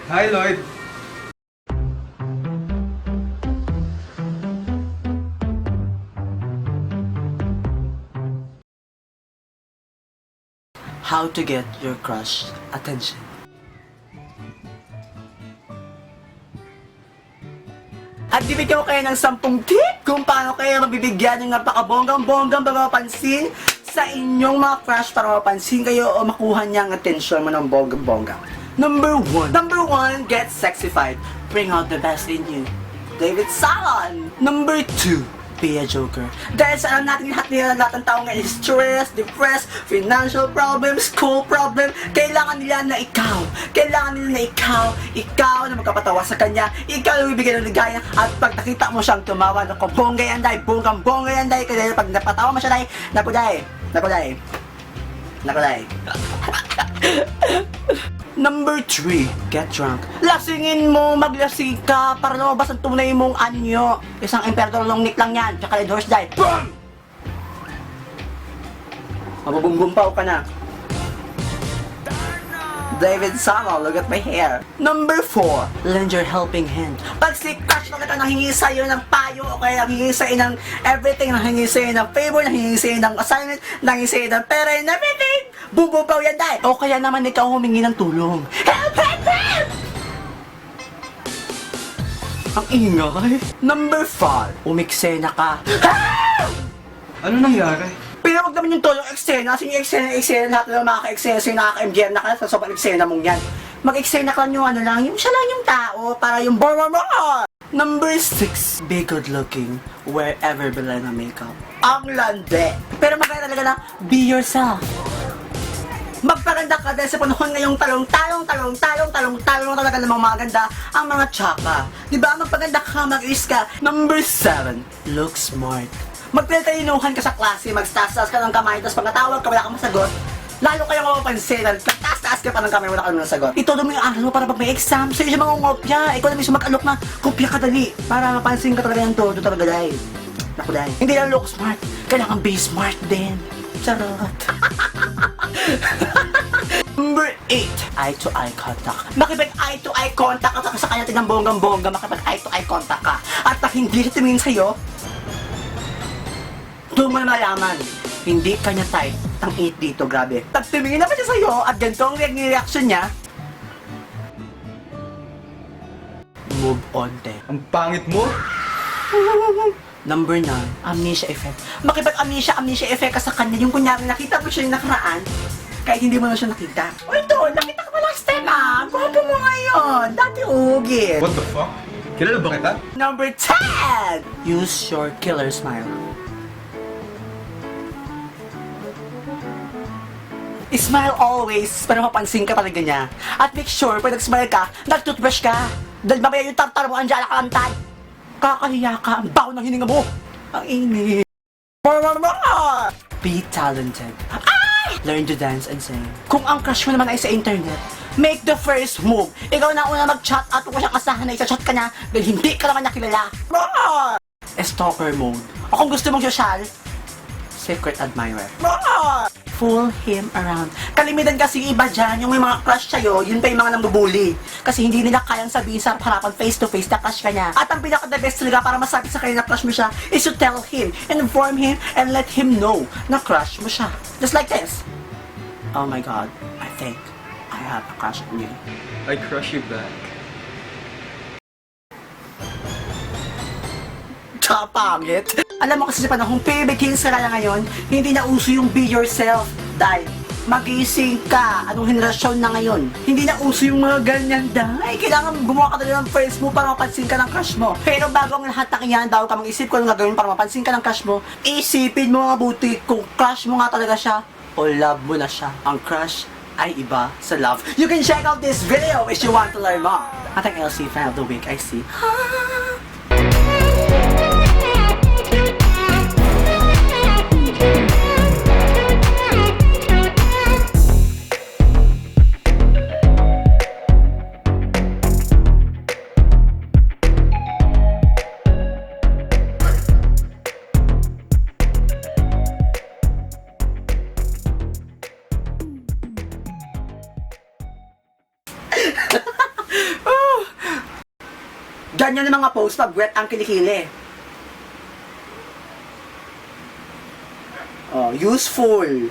Hi, Lloyd. How to get your crush attention. At bibigyan ko kayo ng 10 tip kung paano kayo mabibigyan ng napakabonggang-bonggang papapansin sa inyong mga crush para mapansin kayo o makuha niya ang atensyon mo ng bonggang-bongga. Number 1, get sexified. Bring out the best in you. David Salon. Number 2, be a joker. Dahil sa alam natin lahat ng tao ngayon is stress, depressed, financial problems, school problem, kailangan nila na ikaw na magkapatawa sa kanya, ikaw na bibigyan ng ligaya, at pag nakita mo siyang tumawa, naku, bongga yan, day, bonggang-bongga yan, day, kasi pag napatawa mo siya, day, naku, day. Number 3, get drunk. Lasingin mo, maglasing ka para lumabas ang tunay mong anyo. Isang emperador long neck lang yan, tsaka red horse die. BOOM! Mabubumbumpaw ka na. David Sama, look at my hair. Number 4, lend your helping hand. Pag si crush na kita nanghingi sa'yo ng payo, o kaya nanghingi sa'yo ng everything, nanghingi sa'yo ng favor, nanghingi sa'yo ng assignment, nanghingi sa'yo ng pera and everything, bumbumpaw yan, dahil. O kaya naman ikaw humingi ng tulong. Help! Ang ingay. Number 5, umiksena ka. Ano nangyari? Pero wag naman yung tulong eksena, kasi yung eksena, lahat ng mga ka-eksena, sa'yo nakaka-MGM na ka sa sobrang eksena mong yan. Mag-eksena ka lang yung ano lang, yung siya lang yung tao, para yung more. Number 6, be good looking, wherever below na makeup. Ang lande. Pero maganda talaga na, be yourself. Magpaganda ka dahil sa panahon ngayong talong talaga namang maganda ang mga tsaka. Diba? Magpaganda ka, mag-is ka. Number 7, look smart. Magtatayinuhan ka sa klase, magtaas-taas ka ng kamay, tapos pag natawag ka, wala kang masagot, lalo kayong mapapansin, nagtaas-taas ka pa ng kamay, wala kang masagot. Ito mo yung araw mo para pag may exam, sa'yo siya mangungopya, ikaw na mismo mag-alok na, kopya ka dali, para mapansin ka talaga yung todo talaga dahil. Naku dahil. Hindi lang look smart, kailangan be smart din. Charot. Number 8, eye-to-eye contact. Makipag eye-to-eye contact ka sa kanya, tinang bonggang-bongga, makipag eye-to-eye contact ka. At pag hindi siya tumingin sa'yo, doon mo na malaman, hindi kanya type ang 8 dito, grabe. Pag tumingin naman siya sa'yo at ganito ang reaction niya, move on, te. Ang pangit mo? Number 9, amnesia effect. Makipag-amnesia effect ka sa kanya, yung kunyari nakita mo siya yung nakaraan, kahit hindi mo na siya nakita. O ito, nakita ka pa last time gwapo mo ngayon, dati ugit. What the fuck? Kilala ba kita? Number 10, use your killer smile. Smile always para mapansin ka talaga niya. At make sure, pag nag-smile ka, nag-toothbrush ka. Dahil mamaya yung tartar mo, andyan nakalantad. Kakahiya ka, ang baho ng hininga mo. Ang init. Be talented. Ay! Learn to dance and sing. Kung ang crush mo naman ay sa internet, make the first move. Ikaw na una mag-chat at kung siyang asahan na isa-chat ka na dahil hindi ka naman nakilala. Stalker mode. O kung gusto mong social, secret admirer. Fool him around. Kalimitan kasi iba dyan, yung may mga crush sa'yo, yun pa yung mga nambubuli. Kasi hindi nila kayang sabihin sa harapan face to face na crush ka niya. At ang pinaka-the best talaga para masabi sa kanya na crush mo siya is to tell him, inform him, and let him know na crush mo siya. Just like this. Oh my God, I think I have a crush on you. I crush you back. Tsaka pangit. Alam mo kasi sa panahong PBKings ka na ngayon, hindi na uso yung be yourself. Dahil magising ka. Anong henerasyon na ngayon? Hindi na uso yung mga ganyan dahil. Kailangan gumawa ka talaga ng first move para mapansin ka ng crush mo. Pero bago ang lahat ng iyan, daw ka mag-isip ko ng gagawin para mapansin ka ng crush mo, isipin mo mabuti kung crush mo nga talaga siya o love mo na siya. Ang crush ay iba sa love. You can check out this video if you want to learn more. At ang LC fan of the week, I see. Ganyan ang mga post pag wet ang kilikili. Oh, useful.